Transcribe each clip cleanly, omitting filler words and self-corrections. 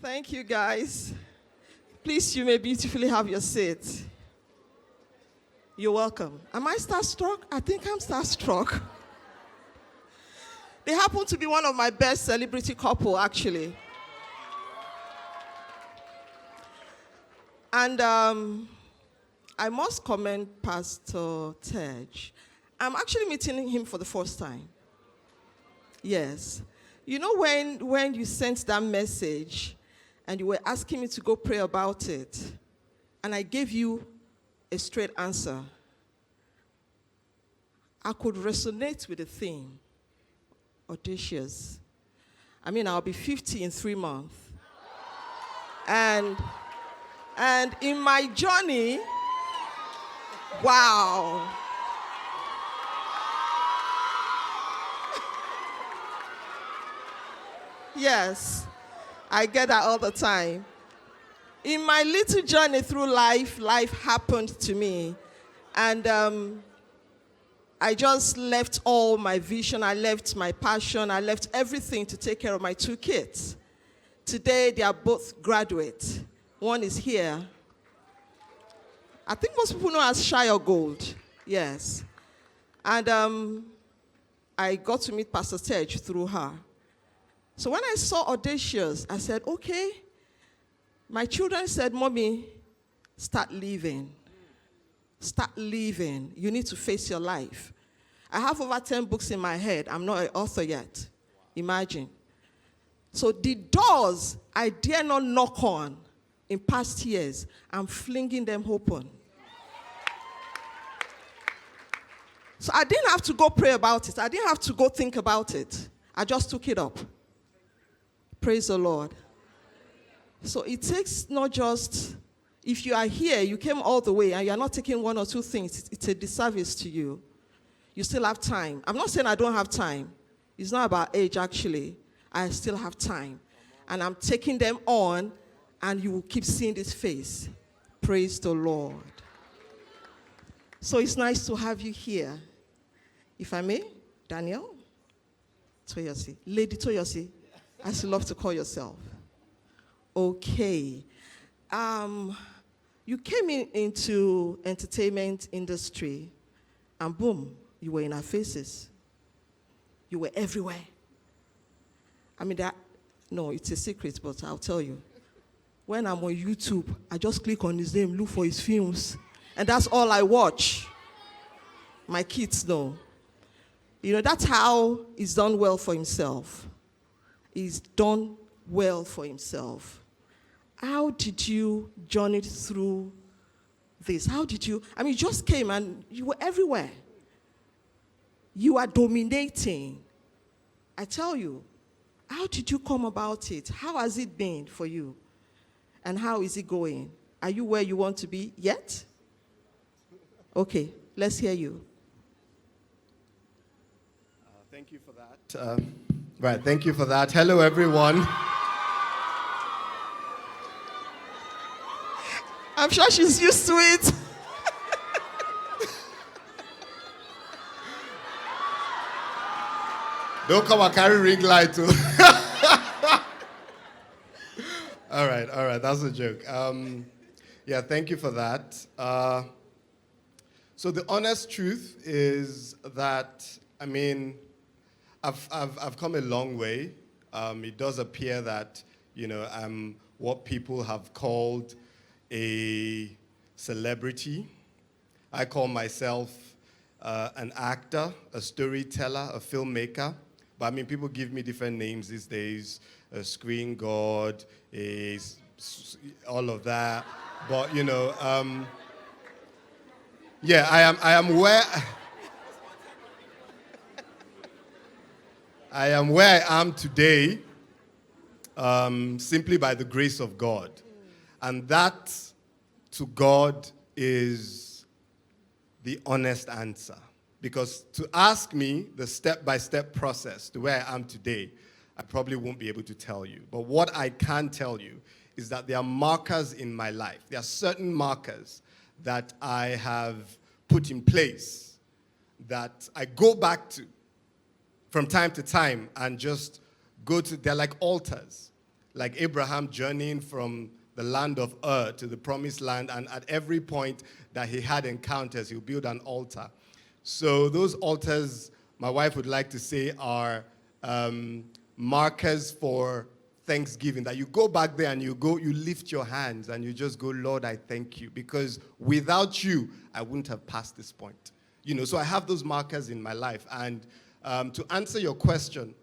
Thank you, guys. Please, you may beautifully have your seat. You're welcome. Am I starstruck? I think I'm starstruck. They happen to be one of my best celebrity couple, actually. And I must commend Pastor Tej. I'm actually meeting him for the first time. Yes. You know when you sent that message and you were asking me to go pray about it, and I gave you a straight answer, I could resonate with the theme, Audacious. I mean, I'll be 50 in 3 months. And in my journey, wow. Yes, I get that all the time. In my little journey through life happened to me. And I just left all my vision, I left my passion, I left everything to take care of my 2 kids. Today, they are both graduates. One is here. I think most people know as Shire Gold. Yes. And I got to meet Pastor Tej through her. So when I saw Audacious, I said, okay. My children said, Mommy, start living. Start living. You need to face your life. I have over 10 books in my head. I'm not an author yet. Imagine. So the doors I dare not knock on in past years, I'm flinging them open. So I didn't have to go pray about it. I didn't have to go think about it. I just took it up. Praise the Lord. So it takes not just, if you are here, you came all the way, and you're not taking 1 or 2 things, it's a disservice to you. You still have time. I'm not saying I don't have time. It's not about age, actually. I still have time. And I'm taking them on, and you will keep seeing this face. Praise the Lord. So it's nice to have you here. If I may, Daniel, Toyosi, Lady Toyosi, as you love to call yourself. Okay. You came into entertainment industry, and boom, you were in our faces. You were everywhere. I mean, no, it's a secret, but I'll tell you. When I'm on YouTube, I just click on his name, look for his films, and that's all I watch. My kids know. You know, that's how he's done well for himself. He's done well for himself. How did you journey through this? How did you, I mean, you just came and you were everywhere. You are dominating. I tell you, how did you come about it? How has it been for you? And how is it going? Are you where you want to be yet? Okay, let's hear you. Thank you for that. Right, thank you for that. Hello, everyone. I'm sure she's used to it. Don't come and carry ring light too. All right, that's a joke. Yeah, thank you for that. So the honest truth is that, I mean, I've come a long way. It does appear that, you know, I'm what people have called a celebrity. I call myself an actor, a storyteller, a filmmaker. But I mean, people give me different names these days: a screen god, all of that. But you know, yeah, I am where I am where I am today, simply by the grace of God. And that, to God, is the honest answer. Because to ask me the step-by-step process to where I am today, I probably won't be able to tell you. But what I can tell you is that there are markers in my life. There are certain markers that I have put in place that I go back to from time to time and just go to, they're like altars. like Abraham journeying from the land of Ur to the promised land, and at every point that he had encounters, he'll build an altar. So those altars, my wife would like to say, are markers for Thanksgiving, that you go back there and you lift your hands and you just go, Lord, I thank you, because without you, I wouldn't have passed this point. So I have those markers in my life. And to answer your question,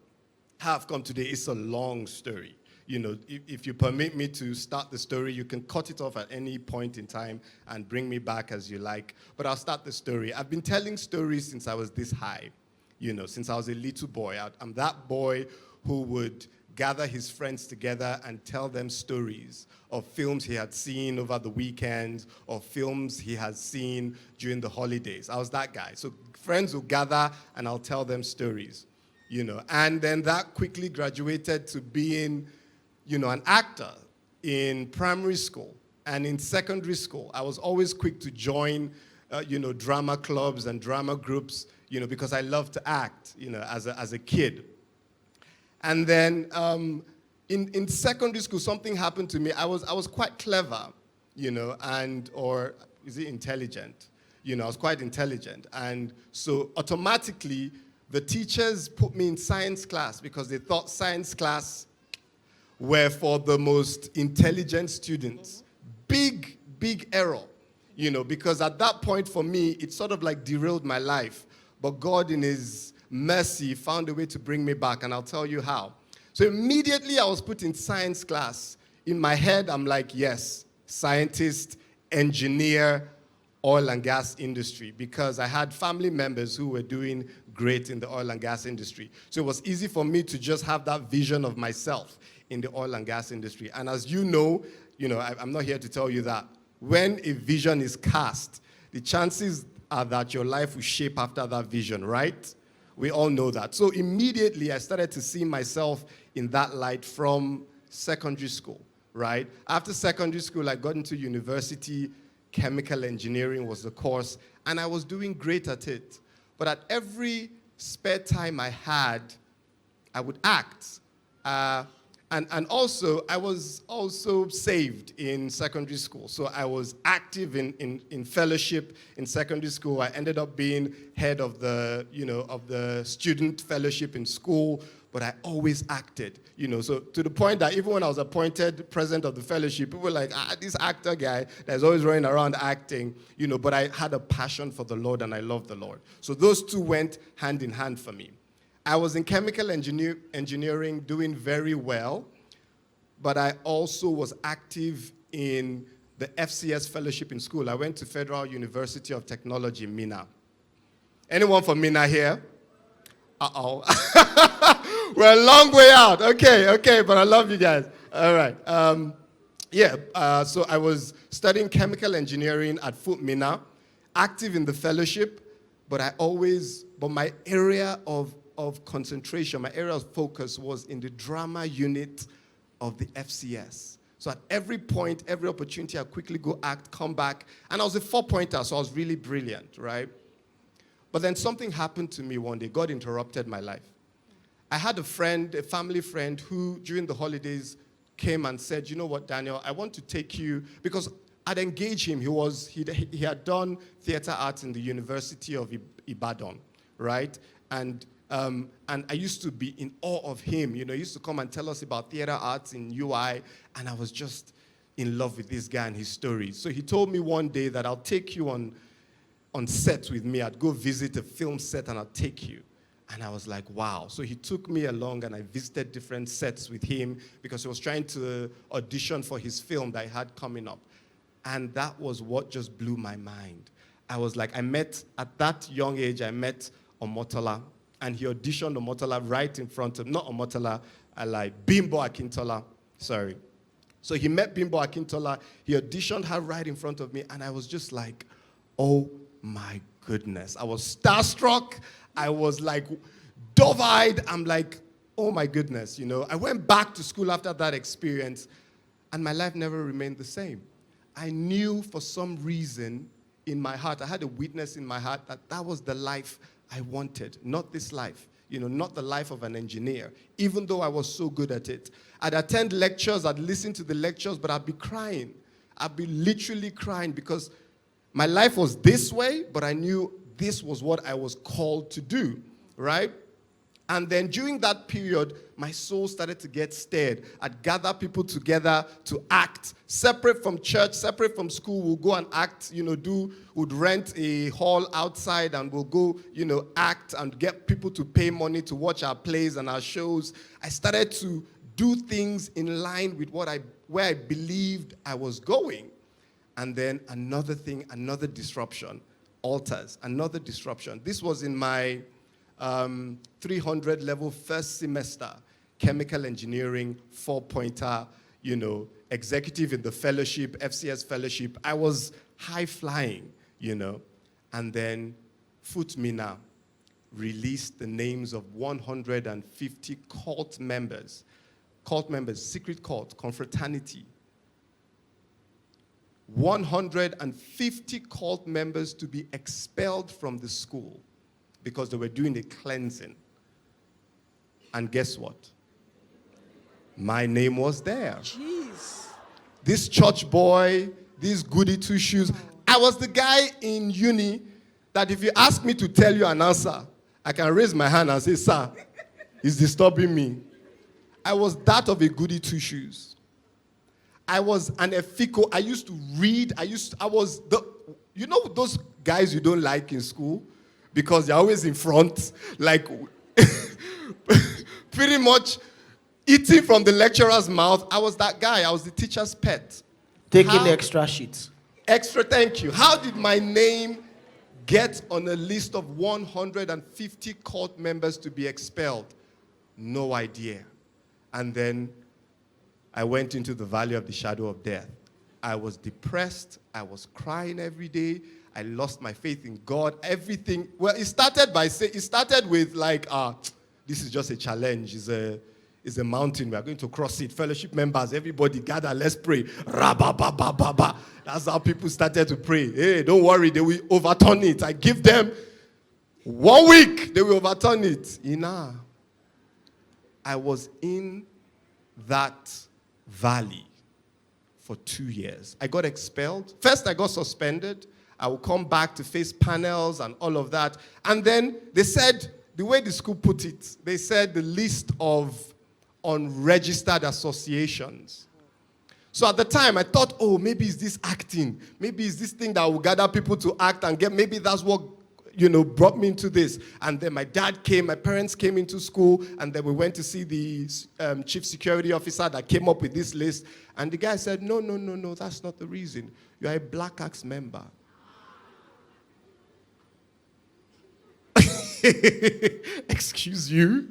how I've come today, it's a long story. If you permit me to start the story, you can cut it off at any point in time and bring me back as you like. But I'll start the story. I've been telling stories since I was this high, since I was a little boy. I'm that boy who would gather his friends together and tell them stories of films he had seen over the weekends, or films he had seen during the holidays. I was that guy. So friends will gather and I'll tell them stories, And then that quickly graduated to being an actor in primary school and in secondary school. I was always quick to join, drama clubs and drama groups, because I loved to act, as a kid. And then in secondary school, something happened to me. I was quite clever, or is it intelligent? I was quite intelligent. And so automatically, the teachers put me in science class because they thought science class were for the most intelligent students. Big error, because at that point for me, it sort of like derailed my life. But God in his mercy found a way to bring me back, and I'll tell you how. So immediately I was put in science class. In my head, I'm like, yes, scientist, engineer, oil and gas industry, because I had family members who were doing great in the oil and gas industry. So it was easy for me to just have that vision of myself in the oil and gas industry. And as you know, I'm not here to tell you that. When a vision is cast, the chances are that your life will shape after that vision, right? We all know that. So immediately I started to see myself in that light from secondary school, right? After secondary school, I got into university. Chemical engineering was the course, and I was doing great at it. But at every spare time I had, I would act. And also, I was also saved in secondary school. So I was active in fellowship in secondary school. I ended up being head of the student fellowship in school, but I always acted, so to the point that even when I was appointed president of the fellowship, people were like, this actor guy that's always running around acting, but I had a passion for the Lord and I loved the Lord. So those two went hand in hand for me. I was in chemical engineering doing very well, but I also was active in the FCS fellowship in school. I went to Federal University of Technology, Mina. Anyone from Mina here? Uh-oh. We're a long way out. Okay, but I love you guys. All right. So I was studying chemical engineering at Foot Mina, active in the fellowship, but my area of concentration, my area of focus was in the drama unit of the FCS. So at every point, every opportunity, I quickly go act, come back. And I was a 4-pointer, so I was really brilliant, right? But then something happened to me one day. God interrupted my life. I had a family friend, who during the holidays came and said, you know what, Daniel, I want to take you, because I'd engaged him. He had done theater arts in the University of Ibadan, right? And I used to be in awe of him. He used to come and tell us about theater arts in UI, and I was just in love with this guy and his stories. So he told me one day that I'll take you on set with me. I'd go visit a film set and I'll take you. And I was like, wow. So he took me along and I visited different sets with him because he was trying to audition for his film that he had coming up. And that was what just blew my mind. I was like, at that young age, I met Omotola, and he auditioned Omotola right in front of, not Omotola, Bimbo Akintola, sorry. So he met Bimbo Akintola, he auditioned her right in front of me, and I was just like, oh my goodness. I was starstruck. I was like dove-eyed. I'm like, oh my goodness, I went back to school after that experience, and my life never remained the same. I knew for some reason in my heart, I had a witness in my heart that was the life I wanted, not this life. not the life of an engineer, even though I was so good at it. I'd attend lectures, I'd listen to the lectures, but I'd be crying. I'd be literally crying because my life was this way, but I knew this was what I was called to do, right? And then during that period, my soul started to get stirred. I'd gather people together to act, separate from church, separate from school. We'll go and act, would rent a hall outside and we'll go, act and get people to pay money to watch our plays and our shows. I started to do things in line with where I believed I was going. And then another thing, another disruption, altars, another disruption. This was in my 300 level first semester, chemical engineering, 4-pointer, executive in the fellowship, FCS fellowship. I was high flying, and then Foot Me Now released the names of 150 cult members, secret cult, confraternity. 150 cult members to be expelled from the school because they were doing a cleansing. And guess what? My name was there. Jeez. This church boy, these goody two-shoes. I was the guy in uni that if you ask me to tell you an answer, I can raise my hand and say, sir, it's disturbing me. I was that of a goody two-shoes. I was an effico. I used to read. Those guys you don't like in school because they're always in front, like pretty much eating from the lecturer's mouth. I was that guy. I was the teacher's pet. Taking extra sheets. Extra, thank you. How did my name get on a list of 150 cult members to be expelled? No idea. And then I went into the valley of the shadow of death. I was depressed. I was crying every day. I lost my faith in God. Everything. Well, it started with this is just a challenge. It's a mountain. We are going to cross it. Fellowship members, everybody gather. Let's pray. Ra-ba-ba-ba-ba-ba. That's how people started to pray. Hey, don't worry. They will overturn it. I give them 1 week. They will overturn it. I was in that valley for 2 years. I got expelled. First, I got suspended. I would come back to face panels and all of that. And then they said, the way the school put it, they said the list of unregistered associations. So at the time, I thought, maybe it's this acting. Maybe it's this thing that will gather people to act and maybe that's what, brought me into this. And then my parents came into school, and then we went to see the chief security officer that came up with this list. And the guy said, no, that's not the reason. You are a Black Axe member. Excuse you?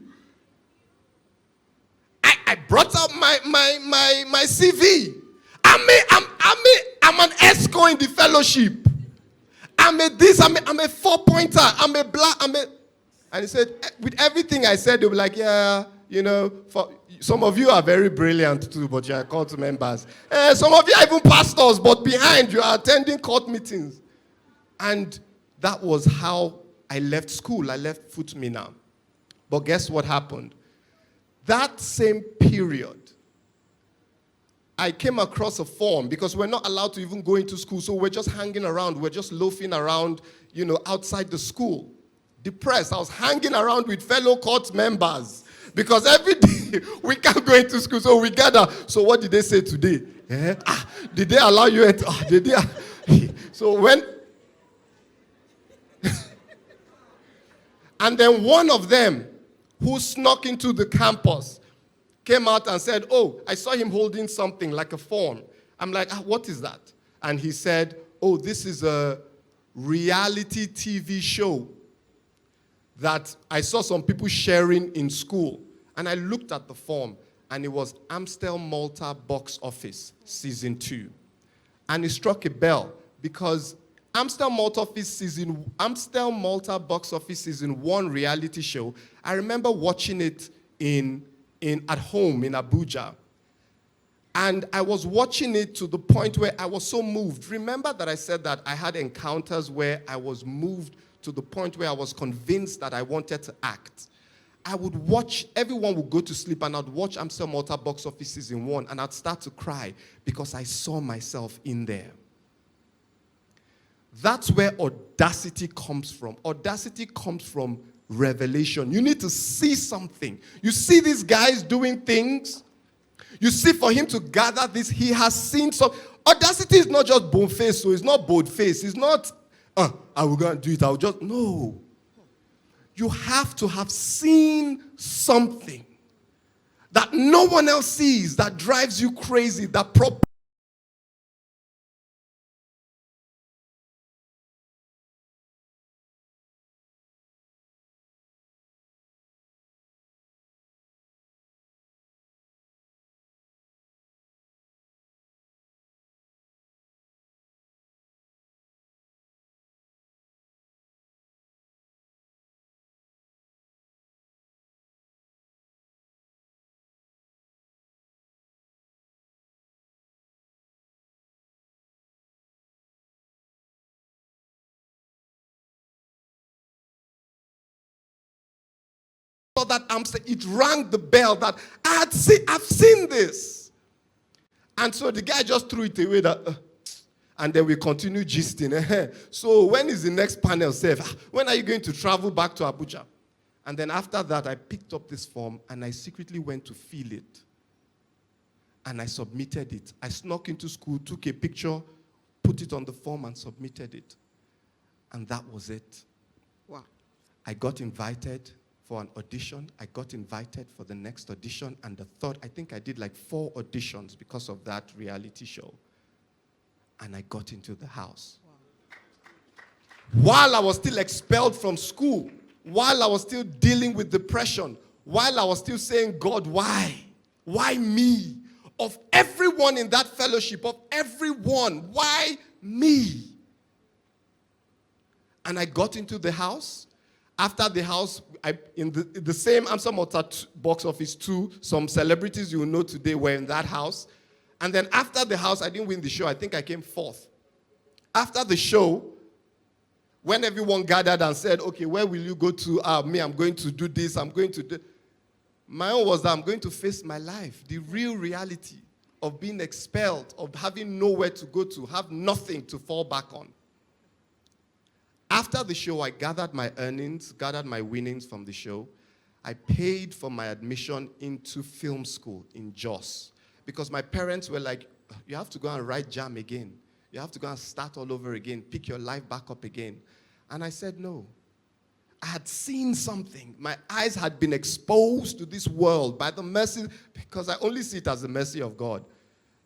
I brought out my CV. I'm an ESCO in the fellowship. I'm a 4-pointer. And he said, with everything I said, they were like, yeah, for some of you are very brilliant too, but you are cult members. Some of you are even pastors, but behind you are attending cult meetings. And that was how I left school. I left Foot Me Now. But guess what happened? That same period, I came across a form because we're not allowed to even go into school, so we're just hanging around. We're just loafing around, outside the school. Depressed. I was hanging around with fellow cult members because every day we can't go into school, so we gather. So what did they say today? Did they allow you? Did they? So when... And then one of them who snuck into the campus came out and said, I saw him holding something like a form. I'm like, what is that? And he said, this is a reality TV show that I saw some people sharing in school. And I looked at the form, and it was Amstel Malta Box Office Season 2. And it struck a bell because Amstel Malta Box Office Season 1 reality show, I remember watching it at home in Abuja. And I was watching it to the point where I was so moved. Remember that I said that I had encounters where I was moved to the point where I was convinced that I wanted to act. I would watch, everyone would go to sleep, and I'd watch Amstel Malta box office season 1, and I'd start to cry because I saw myself in there. That's where audacity comes from. Audacity comes from revelation. You need to see something. You see these guys doing things. You see, for him to gather this, he has seen some. Audacity is not just bone face, so it's not bold face. It's not, I will go and do it. I'll just, no. You have to have seen something that no one else sees, that drives you crazy, that that Amstel, it rang the bell that I've seen this. And so the guy just threw it away, and then we continue gisting. So when is the next panel safe? When are you going to travel back to Abuja? And then after that, I picked up this form and I secretly went to fill it. And I submitted it. I snuck into school, took a picture, put it on the form and submitted it. And that was it. Wow. I got invited for an audition. I got invited for the next audition, and the third, I think I did like 4 auditions because of that reality show. And I got into the house. Wow. While I was still expelled from school, while I was still dealing with depression, while I was still saying, God, why? Why me? Of everyone in that fellowship, of everyone, why me? And I got into the house. After the house, in the same Amstel Malta box office 2, some celebrities you will know today were in that house. And then after the house, I didn't win the show. I think I came 4th. After the show, when everyone gathered and said, okay, where will you go to? Me, I'm going to do this. I'm going to do... My own was that I'm going to face my life. The real reality of being expelled, of having nowhere to go to, have nothing to fall back on. After the show, I gathered my earnings, gathered my winnings from the show. I paid for my admission into film school in Jos. Because my parents were like, you have to go and write JAM again. You have to go and start all over again, pick your life back up again. And I said no. I had seen something. My eyes had been exposed to this world by the mercy, because I only see it as the mercy of God,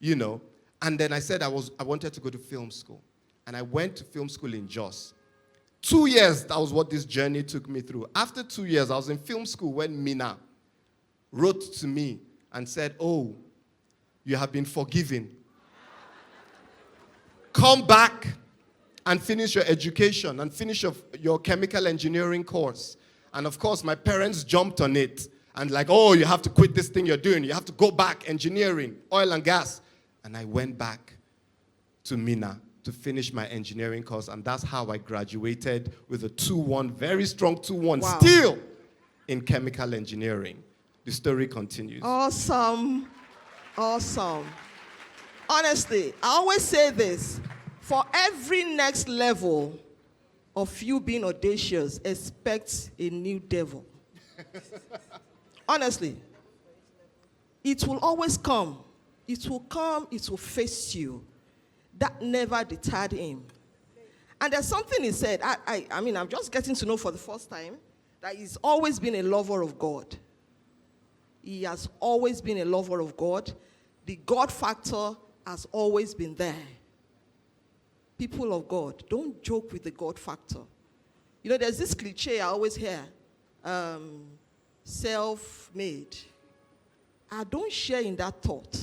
you know. And then I said I wanted to go to film school. And I went to film school in Jos. 2 years, that was what this journey took me through. After 2 years, I was in film school when Mina wrote to me and said, oh, you have been forgiven. Come back and finish your education and finish your chemical engineering course. And of course, my parents jumped on it and like, oh, you have to quit this thing you're doing. You have to go back, engineering, oil and gas. And I went back to Mina to finish my engineering course, and that's how I graduated with a 2-1, very strong 2-1, wow. Still in chemical engineering. The story continues. Awesome. Awesome. Honestly, I always say this. For every next level of you being audacious, expect a new devil. Honestly. It will always come. It will come, it will face you. That never deterred him. And there's something he said. I mean, I'm just getting to know for the first time that he's always been a lover of God. He has always been a lover of God. The God factor has always been there. People of God, don't joke with the God factor. You know, there's this cliche I always hear, self-made. I don't share in that thought.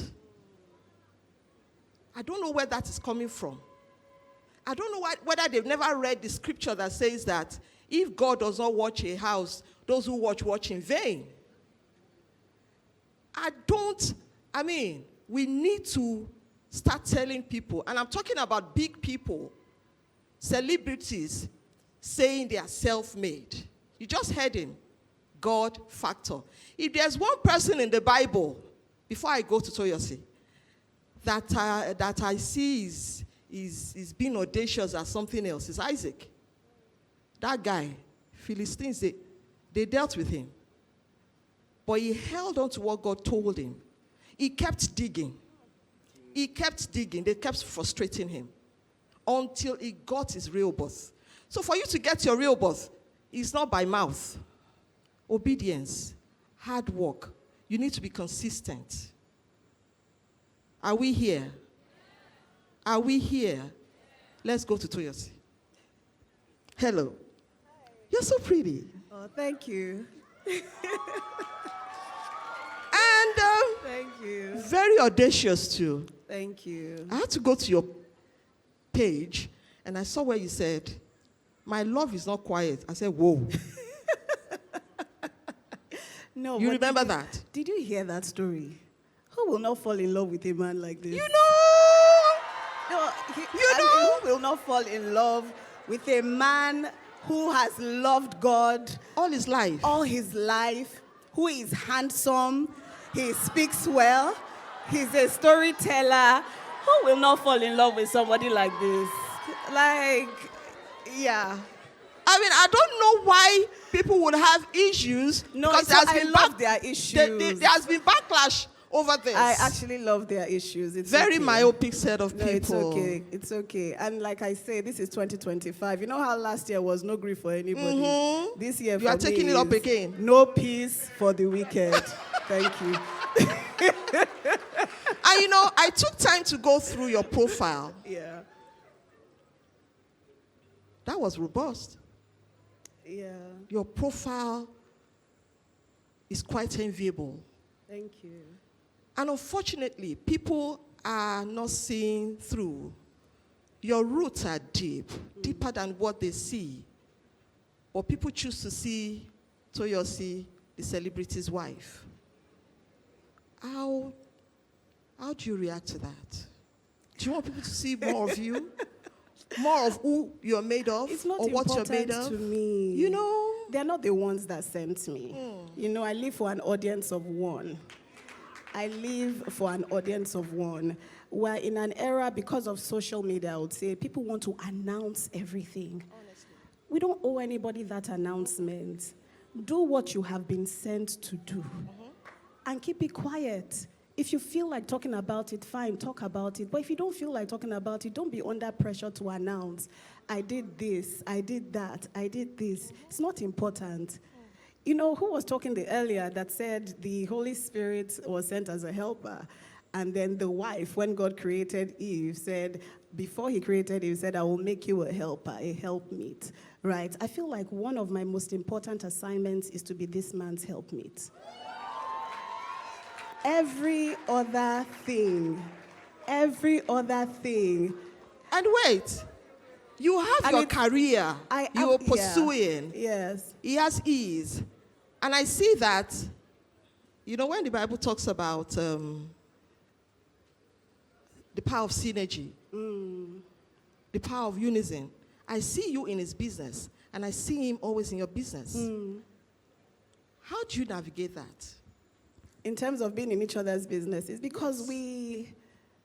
I don't know where that is coming from. I don't know whether they've never read the scripture that says that if God does not watch a house, those who watch in vain. We need to start telling people, and I'm talking about big people, celebrities, saying they are self-made. You just heard him. God factor. If there's one person in the Bible, before I go to Toyosi, that I see is being audacious as something else, is Isaac. That guy, Philistines, they dealt with him. But he held on to what God told him. He kept digging. He kept digging. They kept frustrating him until he got his real birth. So for you to get your real birth, it's not by mouth. Obedience, hard work. You need to be consistent. Are we here? Are we here? Let's go to Toyosi. Hello. Hi. You're so pretty. Oh, thank you. And Thank you. very audacious too. Thank you. I had to go to your page and I saw where you said, "My love is not quiet." I said, whoa. No, You but remember that? Did you hear that story? Who will not fall in love with a man like this? You know. No, You know. who will not fall in love with a man who has loved God All his life. all his life, who is handsome, he speaks well, he's a storyteller. Who will not fall in love with somebody like this? Like, yeah. I mean, I don't know why people would have issues. No, because I love their issues. There has been backlash over this. I actually love their issues. It's Very okay. myopic set of No, people. it's okay. It's okay. And like I say, this is 2025. You know how last year was no grief for anybody? Mm-hmm. This year You are for me taking it up is again. No peace for the wicked. Thank you. And you know, I took time to go through your profile. Yeah. That was robust. Yeah. Your profile is quite enviable. Thank you. And unfortunately, people are not seeing through. Your roots are deep, deeper than what they see. But people choose to see Toyosi, the celebrity's wife. How do you react to that? Do you want people to see more of you? More of who you're made of? It's not or what you're made important of? to me. You know? They're not the ones that sent me. You know, I live for an audience of one. I live for an audience of one. We're in an era, because of social media, I would say, people want to announce everything. Honestly. We don't owe anybody that announcement. Do what you have been sent to do. And keep it quiet. If you feel like talking about it, fine, talk about it. But if you don't feel like talking about it, don't be under pressure to announce, I did this, I did that, I did this. It's not important. You know, who was talking earlier that said the Holy Spirit was sent as a helper? And then the wife, when God created Eve, said, before he created Eve, said, I will make you a helper, a helpmate, right? I feel like one of my most important assignments is to be this man's helpmate. Every other thing. And wait, you have your career you are pursuing. Yeah, yes. He has ease. And I see that, you know, when the Bible talks about the power of synergy, the power of unison, I see you in his business, and I see him always in your business. How do you navigate that? In terms of being in each other's business, it's because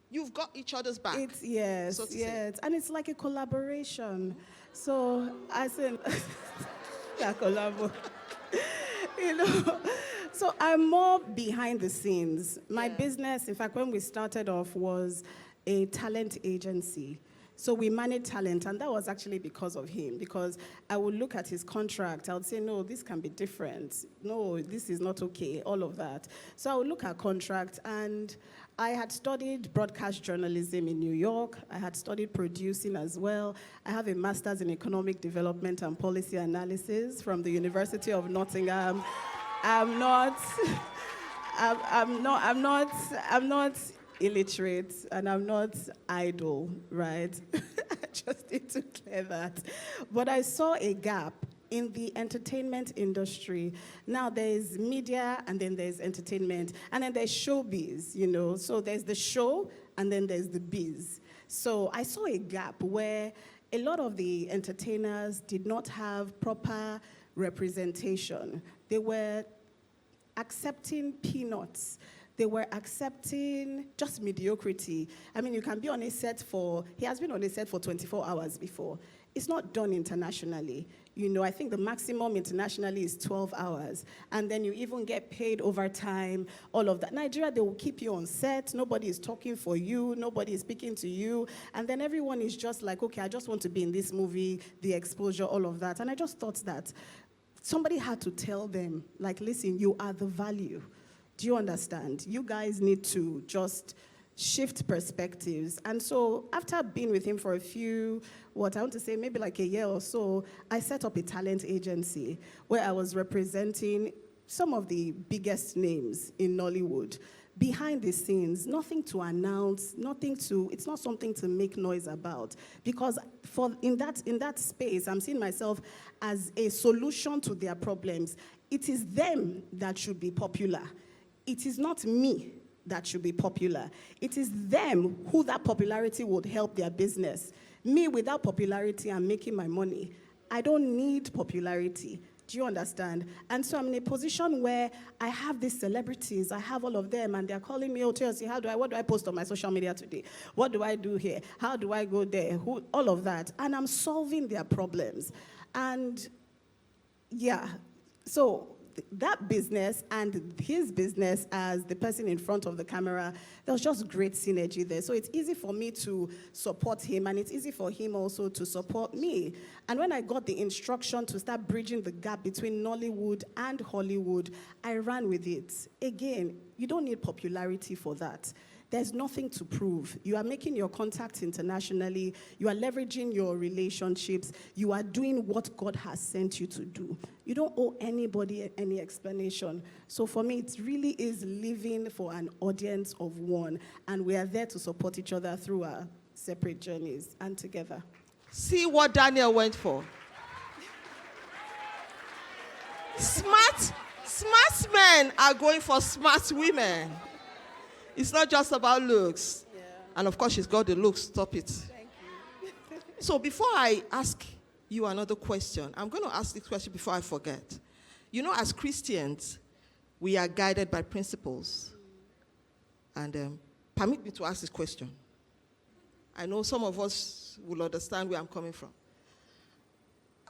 You've got each other's back. It's, yes, so to yes. say. And it's like a collaboration. So I said, collabo. You know, so I'm more behind the scenes. My business, in fact, when we started off, was a talent agency. So we managed talent, and that was actually because of him, because I would look at his contract, I would say, no, this can be different. No, this is not okay, all of that. So I would look at contract, and I had studied broadcast journalism in New York. I had studied producing as well. I have a master's in economic development and policy analysis from the University of Nottingham. I'm not illiterate, and I'm not idle, right? I just need to clear that. But I saw a gap in the entertainment industry. Now there's media, and then there's entertainment, and then there's showbiz, you know. So there's the show, and then there's the biz. So I saw a gap where a lot of the entertainers did not have proper representation, They were accepting peanuts. They were accepting just mediocrity. I mean, you can be on a set he has been on a set for 24 hours before. It's not done internationally. I think the maximum internationally is 12 hours. And then you even get paid overtime, all of that. Nigeria, they will keep you on set. Nobody is talking for you. Nobody is speaking to you. And then everyone is just like, okay, I just want to be in this movie, the exposure, all of that. And I just thought that somebody had to tell them, like, listen, you are the value. Do you understand? You guys need to just shift perspectives. And so after being with him for maybe like a year or so, I set up a talent agency where I was representing some of the biggest names in Nollywood. Behind the scenes, nothing to announce, it's not something to make noise about. Because in that space, I'm seeing myself as a solution to their problems. It is them that should be popular. It is not me that should be popular. It is them who that popularity would help their business. Me, without popularity, I'm making my money. I don't need popularity. Do you understand? And so I'm in a position where I have these celebrities, I have all of them, and they're calling me, Chelsea, what do I post on my social media today? What do I do here? How do I go there? All of that. And I'm solving their problems. And yeah, so that business and his business as the person in front of the camera, there was just great synergy there. So it's easy for me to support him, and it's easy for him also to support me. And when I got the instruction to start bridging the gap between Nollywood and Hollywood, I ran with it. Again, you don't need popularity for that. There's nothing to prove. You are making your contacts internationally. You are leveraging your relationships. You are doing what God has sent you to do. You don't owe anybody any explanation. So for me, it really is living for an audience of one. And we are there to support each other through our separate journeys and together. See what Daniel went for. Smart men are going for smart women. It's not just about looks. Yeah. And of course, she's got the looks. Stop it. Thank you. So before I ask you another question, I'm going to ask this question before I forget. As Christians, we are guided by principles. And permit me to ask this question. I know some of us will understand where I'm coming from.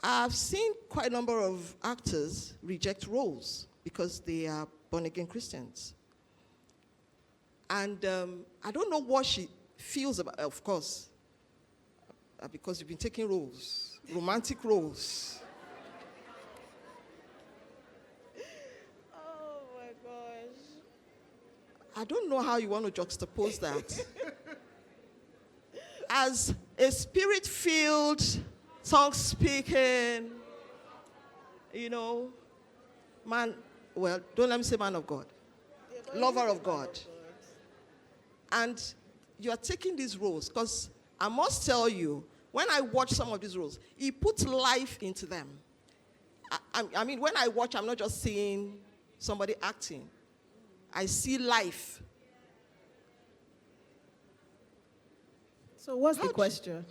I've seen quite a number of actors reject roles because they are born-again Christians. And I don't know what she feels about, of course, because you've been taking roles, romantic roles. Oh my gosh. I don't know how you want to juxtapose that. As a spirit-filled, tongue-speaking, man, well, don't let me say man of God, lover of God. And you are taking these roles, because I must tell you, when I watch some of these roles, he puts life into them. I mean, when I watch, I'm not just seeing somebody acting. I see life. So what's the question?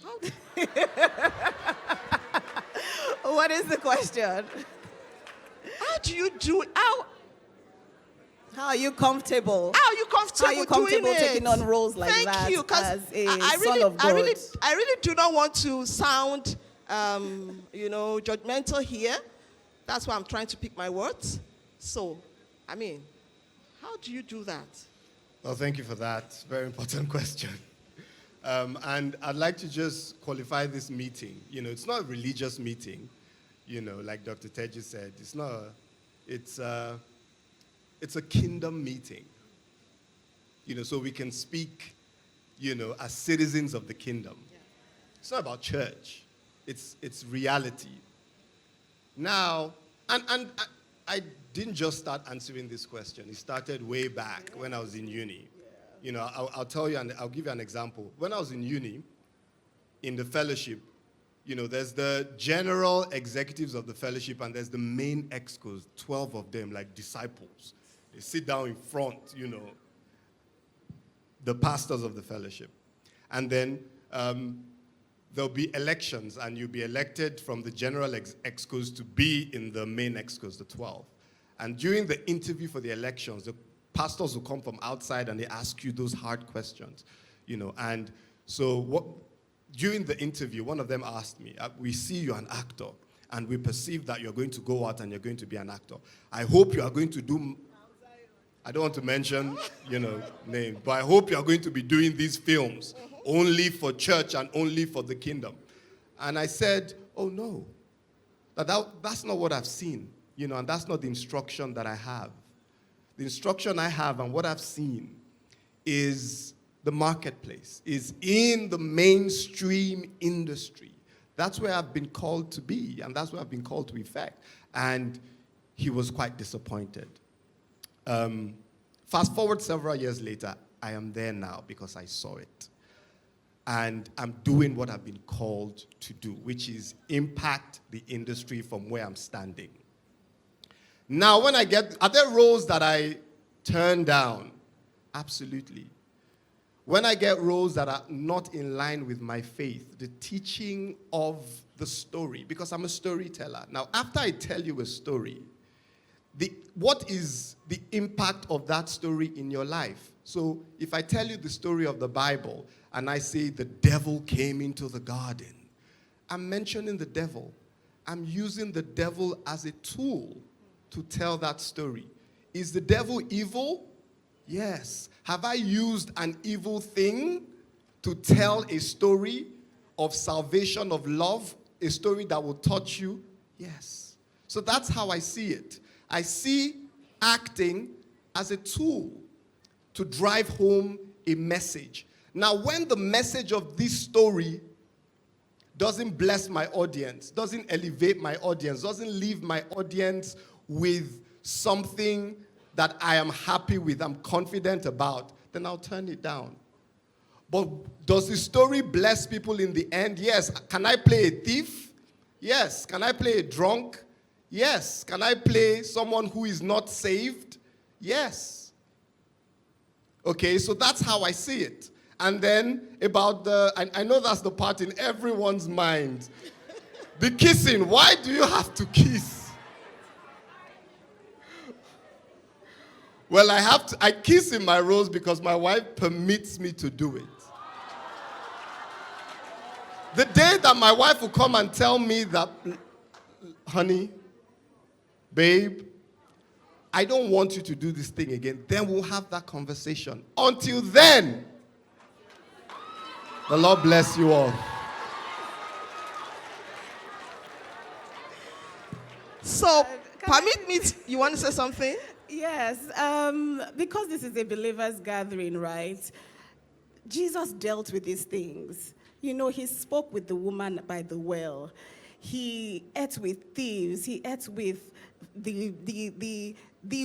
What is the question? How do you do it? How are you comfortable? How are you comfortable doing it? Taking on roles like that? Thank you, because I really do not want to sound, judgmental here. That's why I'm trying to pick my words. So, I mean, how do you do that? Well, thank you for that. Very important question. And I'd like to just qualify this meeting. It's not a religious meeting, like Dr. Teji said. It's a kingdom meeting. So we can speak, as citizens of the kingdom. Yeah. It's not about church. It's reality. Now, and I didn't just start answering this question. It started way back when I was in uni. Yeah. I'll tell you, and I'll give you an example. When I was in uni, in the fellowship, there's the general executives of the fellowship, and there's the main excos, 12 of them, like disciples. They sit down in front, the pastors of the fellowship. And then there'll be elections, and you'll be elected from the general excos to be in the main excos, the 12. And during the interview for the elections, the pastors will come from outside and they ask you those hard questions, And so during the interview, one of them asked me, we see you're an actor, and we perceive that you're going to go out and you're going to be an actor. I hope you are going to do, I don't want to mention, names, but I hope you are going to be doing these films only for church and only for the kingdom. And I said, oh no, that's not what I've seen, and that's not the instruction that I have. The instruction I have and what I've seen is the marketplace, is in the mainstream industry. That's where I've been called to be, and that's where I've been called to effect. And he was quite disappointed. Fast forward several years later, I am there now because I saw it. And I'm doing what I've been called to do, which is impact the industry from where I'm standing. Now, are there roles that I turn down? Absolutely. When I get roles that are not in line with my faith, the teaching of the story, because I'm a storyteller. Now, after I tell you a story, what is the impact of that story in your life? So if I tell you the story of the Bible and I say the devil came into the garden, I'm mentioning the devil. I'm using the devil as a tool to tell that story. Is the devil evil? Yes. Have I used an evil thing to tell a story of salvation, of love, a story that will touch you? Yes. So that's how I see it. I see acting as a tool to drive home a message. Now, when the message of this story doesn't bless my audience, doesn't elevate my audience, doesn't leave my audience with something that I am happy with, I'm confident about, then I'll turn it down. But does the story bless people in the end? Yes. Can I play a thief? Yes. Can I play a drunk? Yes. Can I play someone who is not saved? Yes. Okay, so that's how I see it. And then about I know that's the part in everyone's mind. The kissing. Why do you have to kiss? Well, I kiss in my roles because my wife permits me to do it. The day that my wife will come and tell me that, honey, babe, I don't want you to do this thing again, then we'll have that conversation. Until then, the Lord bless you all. So, permit me, you want to say something? Yes, because this is a believers' gathering, right? Jesus dealt with these things. He spoke with the woman by the well. He ate with thieves. He ate with the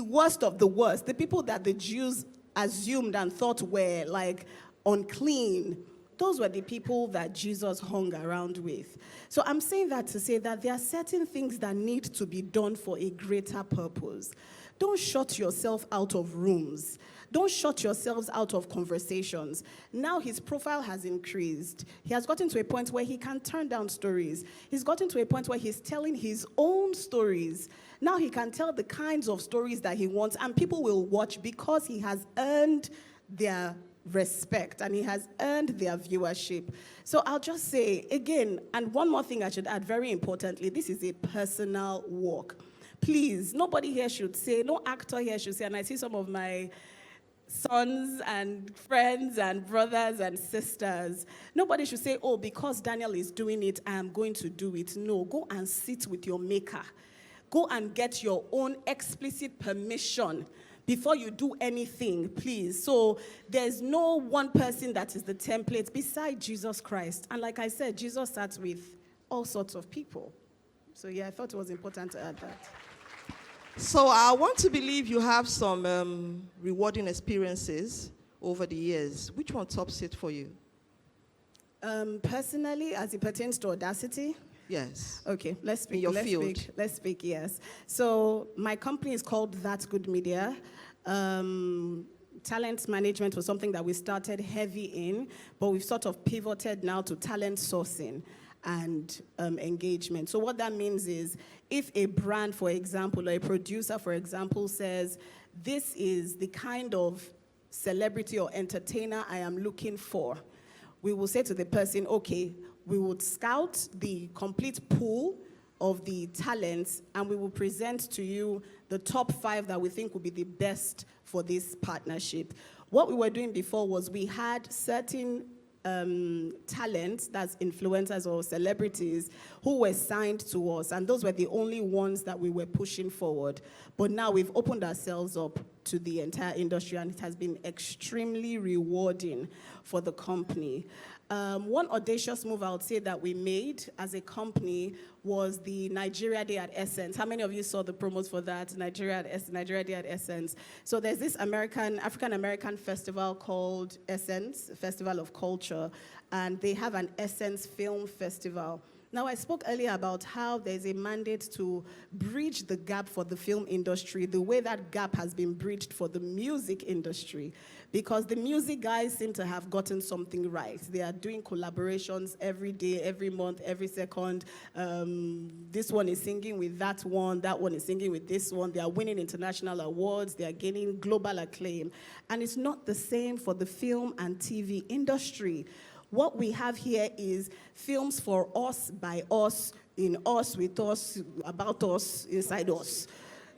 worst of the worst, the people that the Jews assumed and thought were like unclean. Those were the people that Jesus hung around with. So I'm saying that to say that there are certain things that need to be done for a greater purpose. Don't shut yourself out of rooms. Don't shut yourselves out of conversations. Now his profile has increased. He has gotten to a point where he can turn down stories. He's gotten to a point where he's telling his own stories. Now he can tell the kinds of stories that he wants, and people will watch because he has earned their respect and he has earned their viewership. So I'll just say, again, and one more thing I should add, very importantly, this is a personal walk. Please, nobody here should say, no actor here should say, and I see some of my sons and friends and brothers and sisters, nobody should say, oh, because Daniel is doing it, I am going to do it. No, go and sit with your maker. Go and get your own explicit permission before you do anything, please. So there's no one person that is the template beside Jesus Christ. And like I said, Jesus sat with all sorts of people. So yeah, I thought it was important to add that. So I want to believe you have some rewarding experiences over the years. Which one tops it for you? Personally, as it pertains to Audacity? Yes. Okay, let's speak. In your field. Let's speak, yes. So my company is called That's Good Media. Talent management was something that we started heavy in, but we've sort of pivoted now to talent sourcing. and engagement. So what that means is, if a brand, for example, or a producer, for example, says, this is the kind of celebrity or entertainer I am looking for, we will say to the person, okay, we would scout the complete pool of the talents, and we will present to you the top 5 that we think will be the best for this partnership. What we were doing before was we had certain talents, that's influencers or celebrities, who were signed to us, and those were the only ones that we were pushing forward. But now we've opened ourselves up to the entire industry, and it has been extremely rewarding for the company. One audacious move I would say that we made as a company was the Nigeria Day at Essence. How many of you saw the promos for that? Nigeria Day at Essence. So there's this African-American festival called Essence, Festival of Culture, and they have an Essence Film Festival. Now, I spoke earlier about how there's a mandate to bridge the gap for the film industry, the way that gap has been bridged for the music industry, because the music guys seem to have gotten something right. They are doing collaborations every day, every month, every second. This one is singing with that one is singing with this one. They are winning international awards. They are gaining global acclaim. And it's not the same for the film and TV industry. What we have here is films for us, by us, in us, with us, about us, inside us.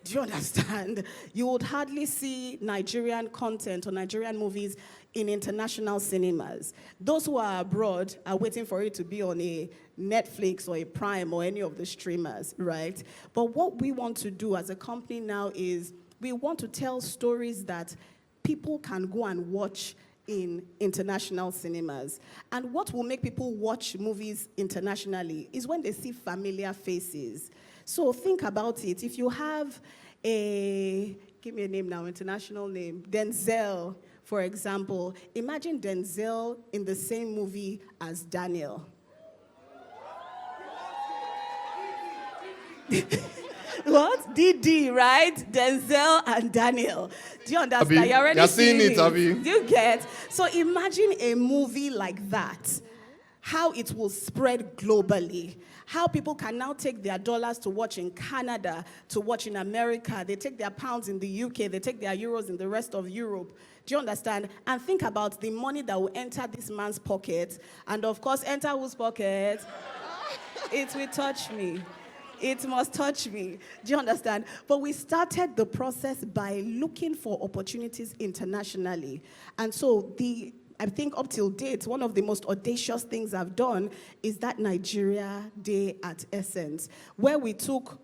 Do you understand? You would hardly see Nigerian content or Nigerian movies in international cinemas. Those who are abroad are waiting for it to be on a Netflix or a Prime or any of the streamers, right? But what we want to do as a company now is we want to tell stories that people can go and watch in international cinemas. And what will make people watch movies internationally is when they see familiar faces. So think about it. If you have give me a name now, international name, Denzel, for example. Imagine Denzel in the same movie as Daniel. What? DD, right? Denzel and Daniel. Do you understand? You're already seeing it, Abby. Do you get? So imagine a movie like that. How it will spread globally. How people can now take their dollars to watch in Canada, to watch in America. They take their pounds in the UK. They take their euros in the rest of Europe. Do you understand? And think about the money that will enter this man's pocket. And of course, enter whose pocket? It will touch me. It must touch me. Do you understand? But we started the process by looking for opportunities internationally. And so I think up till date, one of the most audacious things I've done is that Nigeria Day at Essence, where we took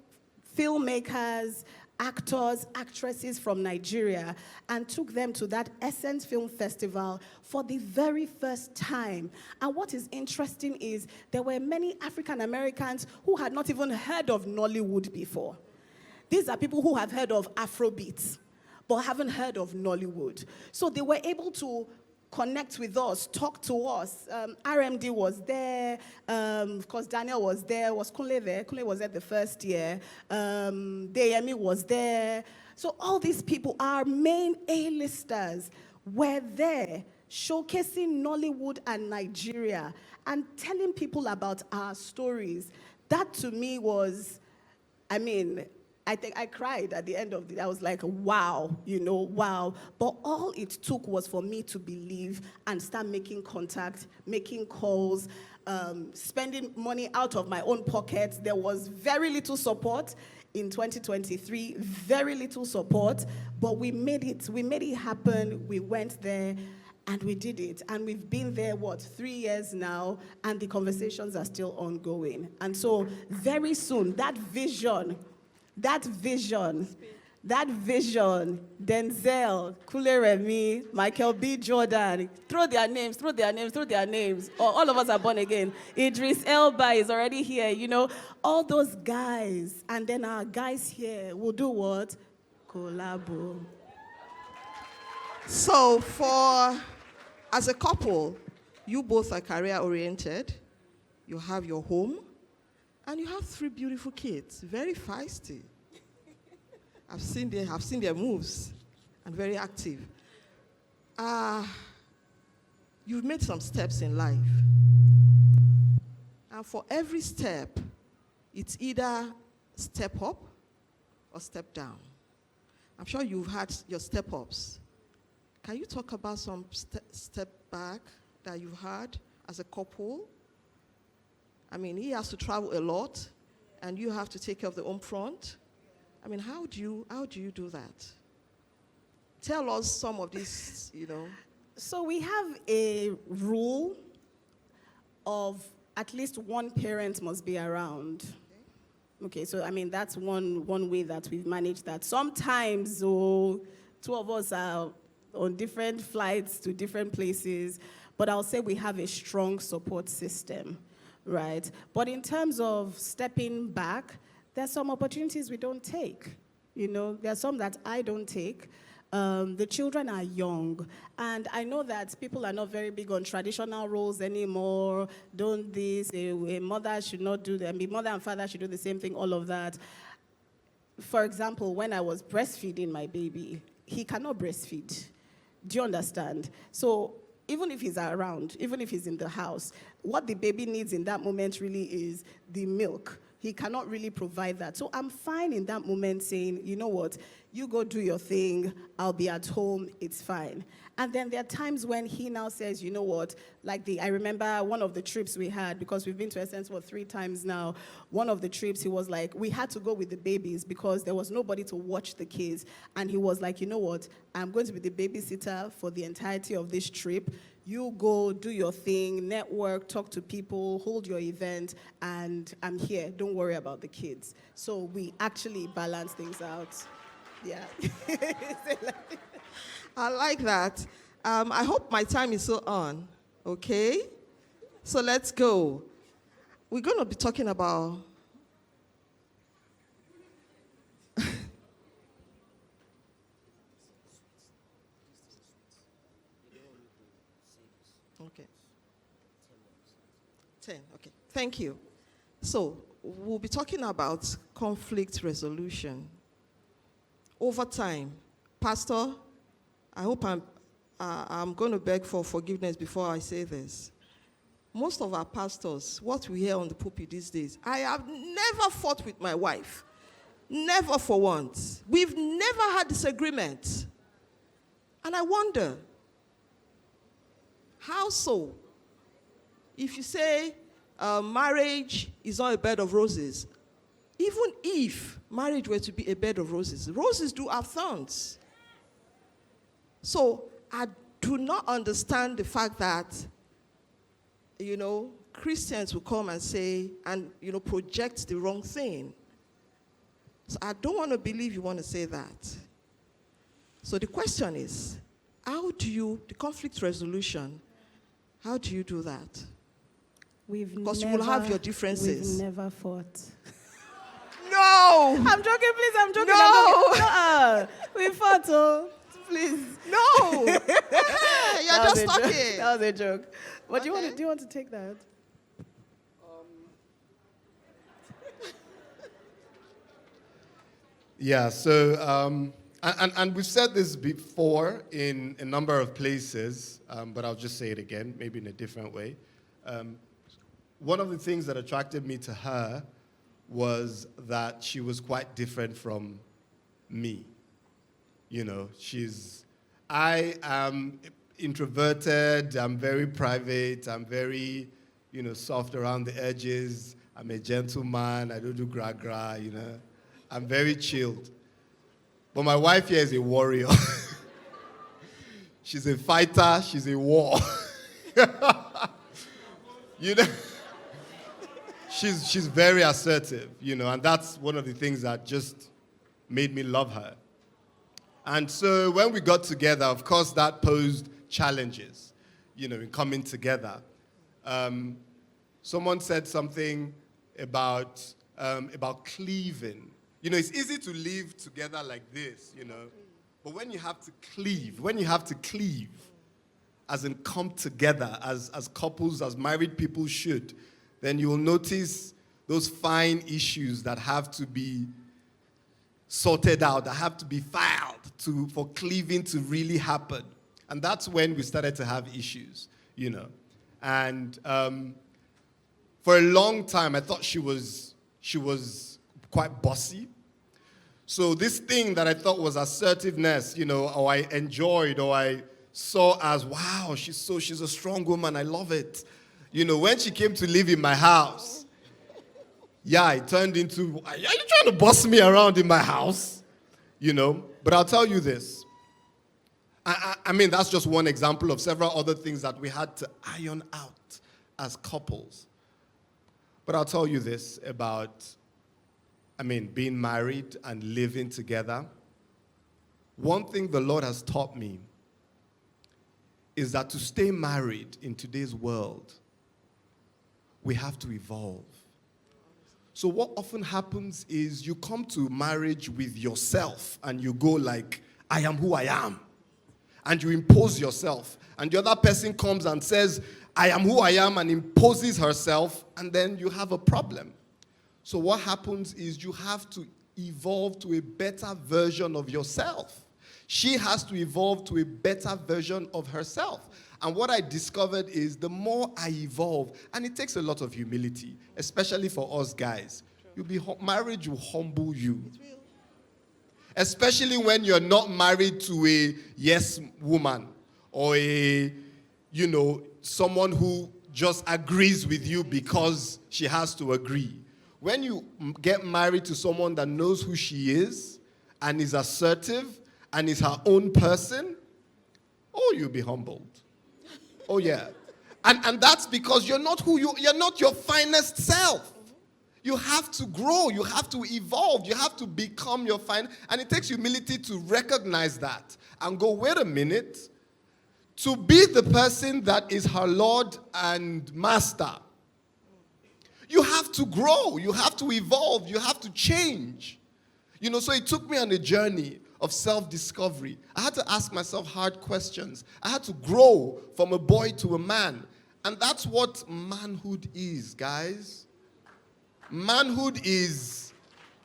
filmmakers, actors, actresses from Nigeria and took them to that Essence Film Festival for the very first time. And what is interesting is there were many African Americans who had not even heard of Nollywood before. These are people who have heard of Afrobeats, but haven't heard of Nollywood. So they were able to connect with us, talk to us. RMD was there. Of course, Daniel was there. Was Kunle there? Kunle was there the first year. Deyemi was there. So all these people, our main A-listers, were there showcasing Nollywood and Nigeria and telling people about our stories. That to me was, I think I cried at the end of it. I was like, wow, wow. But all it took was for me to believe and start making contact, making calls, spending money out of my own pocket. There was very little support in 2023, very little support, but we made it happen. We went there and we did it. And we've been there, 3 years now, and the conversations are still ongoing. And so very soon, that vision, Denzel, Kule Remy, Michael B. Jordan, throw their names. All of us are born again. Idris Elba is already here, all those guys. And then our guys here will do what? Collabo. So as a couple, you both are career-oriented. You have your home. And you have 3 beautiful kids, very feisty. I've seen their moves, and very active. You've made some steps in life. And for every step, it's either step up or step down. I'm sure you've had your step ups. Can you talk about some step back that you've had as a couple? I mean, he has to travel a lot, and you have to take care of the home front. I mean, how do you do that? Tell us some of these, So we have a rule of at least one parent must be around. Okay, so I mean, that's one way that we've managed that. Sometimes, two of us are on different flights to different places, but I'll say we have a strong support system, right? But in terms of stepping back, there's some opportunities we don't take. There are some that I don't take. The children are young, and I know that people are not very big on traditional roles anymore. Don't this, a mother should not do that. I mean, mother and father should do the same thing, all of that. For example, when I was breastfeeding my baby, he cannot breastfeed. Do you understand? So even if he's around, even if he's in the house, what the baby needs in that moment really is the milk. He cannot really provide that. So I'm fine in that moment saying, you know what, you go do your thing, I'll be at home, it's fine. And then there are times when he now says, you know what, I remember one of the trips we had, because we've been to Essence 3 times now, one of the trips he was like, we had to go with the babies because there was nobody to watch the kids. And he was like, you know what, I'm going to be the babysitter for the entirety of this trip. You go, do your thing, network, talk to people, hold your event, and I'm here. Don't worry about the kids. So we actually balance things out. Yeah. I like that. I hope my time is still on. Okay? So let's go. We're going to be talking about okay. 10. Okay. Thank you. So, we'll be talking about conflict resolution. Over time, Pastor, I hope I'm going to beg for forgiveness before I say this. Most of our pastors, what we hear on the pulpit these days, I have never fought with my wife. Never for once. We've never had disagreement. And I wonder, how so? If you say marriage is not a bed of roses, even if marriage were to be a bed of roses, roses do have thorns. So I do not understand the fact that, Christians will come and say, and, project the wrong thing. So I don't want to believe you want to say that. So the question is, the conflict resolution, how do you do that? Because you will have your differences. We've never fought. No! I'm joking, please, I'm joking. No! We fought, please. No! You're just talking. That was a joke. But Okay. do you want to take that? Yeah, so, and we've said this before in a number of places, but I'll just say it again, maybe in a different way. One of the things that attracted me to her was that she was quite different from me. I am introverted, I'm very private, I'm very, soft around the edges, I'm a gentleman, I don't do gra-gra, I'm very chilled. But my wife here is a warrior. She's a fighter, she's a war. She's very assertive, and that's one of the things that just made me love her. And so when we got together, of course, that posed challenges, in coming together. Someone said something about cleaving. It's easy to live together like this, but when you have to cleave, as in come together, as couples, as married people should, then you will notice those fine issues that have to be sorted out, that have to be filed for cleaving to really happen. And that's when we started to have issues, And For a long time, I thought she was quite bossy. So this thing that I thought was assertiveness, or I enjoyed, or I saw as, wow, she's a strong woman, I love it. When she came to live in my house, it turned into, are you trying to boss me around in my house? But I'll tell you this. I mean, that's just one example of several other things that we had to iron out as couples. But I'll tell you this about, being married and living together. One thing the Lord has taught me is that to stay married in today's world, we have to evolve. So what often happens is you come to marriage with yourself and you go like, I am who I am. And you impose yourself. And the other person comes and says, I am who I am, and imposes herself, and then you have a problem. So what happens is you have to evolve to a better version of yourself. She has to evolve to a better version of herself. And what I discovered is the more I evolve, and it takes a lot of humility, especially for us guys. Marriage will humble you. Especially when you're not married to a yes woman or someone who just agrees with you because she has to agree. When you get married to someone that knows who she is and is assertive and is her own person, you'll be humbled. Oh, yeah. And that's because you're not your finest self. You have to grow. You have to evolve. You have to become your finest. And it takes humility to recognize that and go, wait a minute. To be the person that is her Lord and Master, you have to grow. You have to evolve. You have to change. So it took me on a journey of self-discovery. I had to ask myself hard questions. I had to grow from a boy to a man. And that's what manhood is, guys. Manhood is,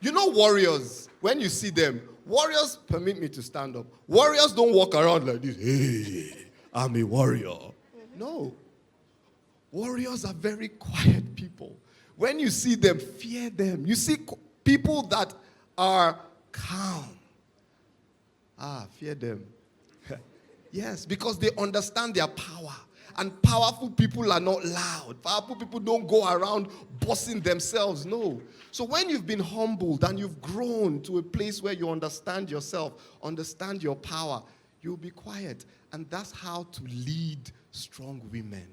warriors, when you see them, warriors, permit me to stand up. Warriors don't walk around like this, hey, I'm a warrior. No. Warriors are very quiet people. When you see them, fear them. You see people that are calm. Fear them. Yes, because they understand their power. And powerful people are not loud. Powerful people don't go around bossing themselves. No. So when you've been humbled and you've grown to a place where you understand yourself, understand your power, you'll be quiet. And that's how to lead strong women.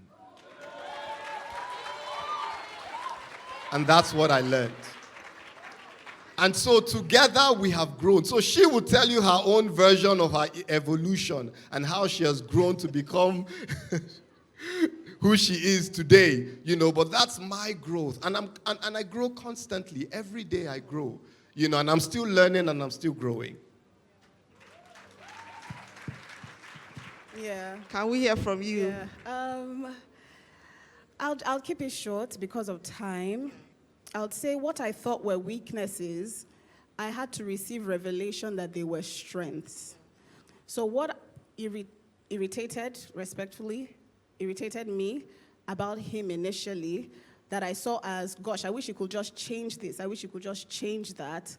And that's what I learned. And so together we have grown. So she will tell you her own version of her evolution and how she has grown to become who she is today, but that's my growth. And I grow constantly. Every day I grow, and I'm still learning and I'm still growing. Yeah. Can we hear from you? Yeah. I'll keep it short because of time. I would say what I thought were weaknesses, I had to receive revelation that they were strengths. So what irritated me about him initially, that I saw as, gosh, I wish you could just change this. I wish you could just change that.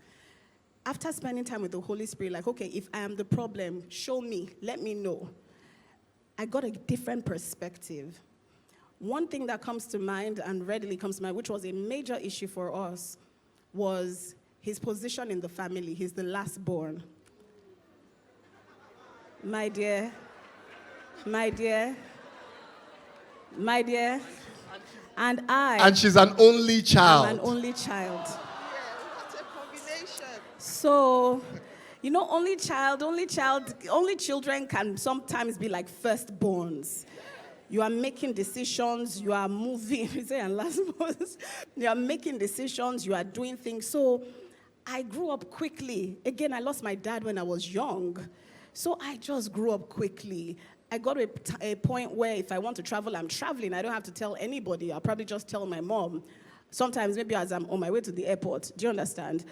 After spending time with the Holy Spirit, like, okay, if I am the problem, show me, let me know. I got a different perspective. One thing that comes to mind and readily comes to mind, which was a major issue for us, was his position in the family. He's the last born. My dear. And she's an only child. I'm an only child. Yeah, what a combination. So, only children can sometimes be like firstborns. You are making decisions, you are moving, you are making decisions, you are doing things. So I grew up quickly. Again, I lost my dad when I was young. So I just grew up quickly. I got to a point where if I want to travel, I'm traveling. I don't have to tell anybody. I'll probably just tell my mom. Sometimes maybe as I'm on my way to the airport. Do you understand?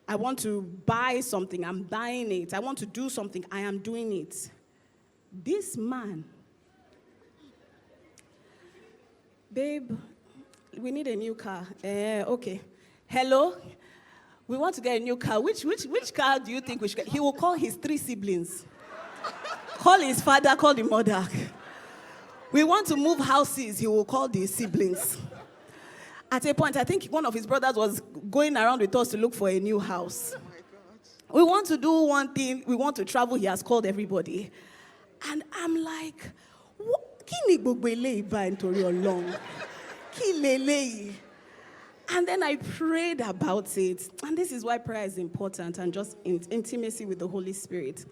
I want to buy something, I'm buying it. I want to do something, I am doing it. This man, babe, we need a new car. Okay. Hello? We want to get a new car. Which car do you think we should get? He will call his 3 siblings. Call his father, call the mother. We want to move houses. He will call the siblings. At a point, I think one of his brothers was going around with us to look for a new house. We want to do one thing. We want to travel. He has called everybody. And I'm like, and then I prayed about it. And this is why prayer is important and just intimacy with the Holy Spirit.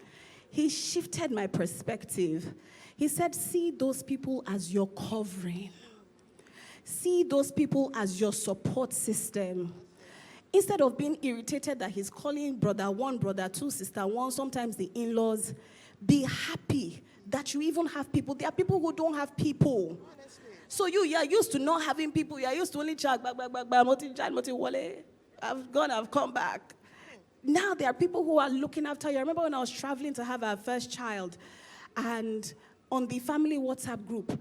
He shifted my perspective. He said, see those people as your covering. See those people as your support system. Instead of being irritated that he's calling brother 1, brother 2, sister 1, sometimes the in-laws, be happy that you even have people. There are people who don't have people. So you are used to not having people. You are used to only child, I've gone, I've come back. Now there are people who are looking after you. I remember when I was traveling to have our first child, and on the family WhatsApp group,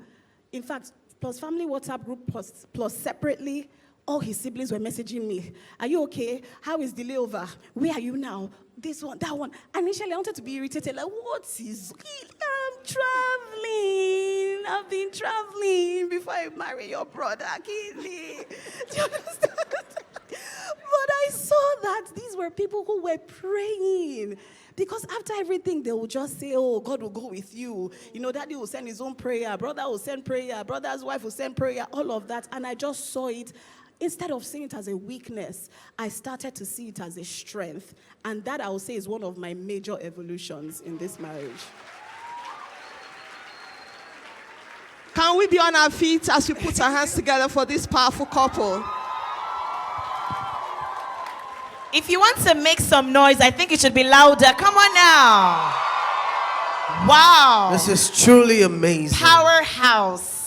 in fact, plus family WhatsApp group plus separately, all his siblings were messaging me. Are you okay? How is the layover? Where are you now? This one, that one. Initially, I wanted to be irritated. Like, what is... I'm traveling. I've been traveling before I marry your brother, Kili. Do you understand? But I saw that these were people who were praying. Because after everything, they will just say, oh, God will go with you. You know, daddy will send his own prayer. Brother will send prayer. Brother's wife will send prayer. All of that. And I just saw it. Instead of seeing it as a weakness, I started to see it as a strength. And that, I would say, is one of my major evolutions in this marriage. Can we be on our feet as we put our hands together for this powerful couple? If you want to make some noise, I think it should be louder. Come on now. Wow. This is truly amazing. Powerhouse.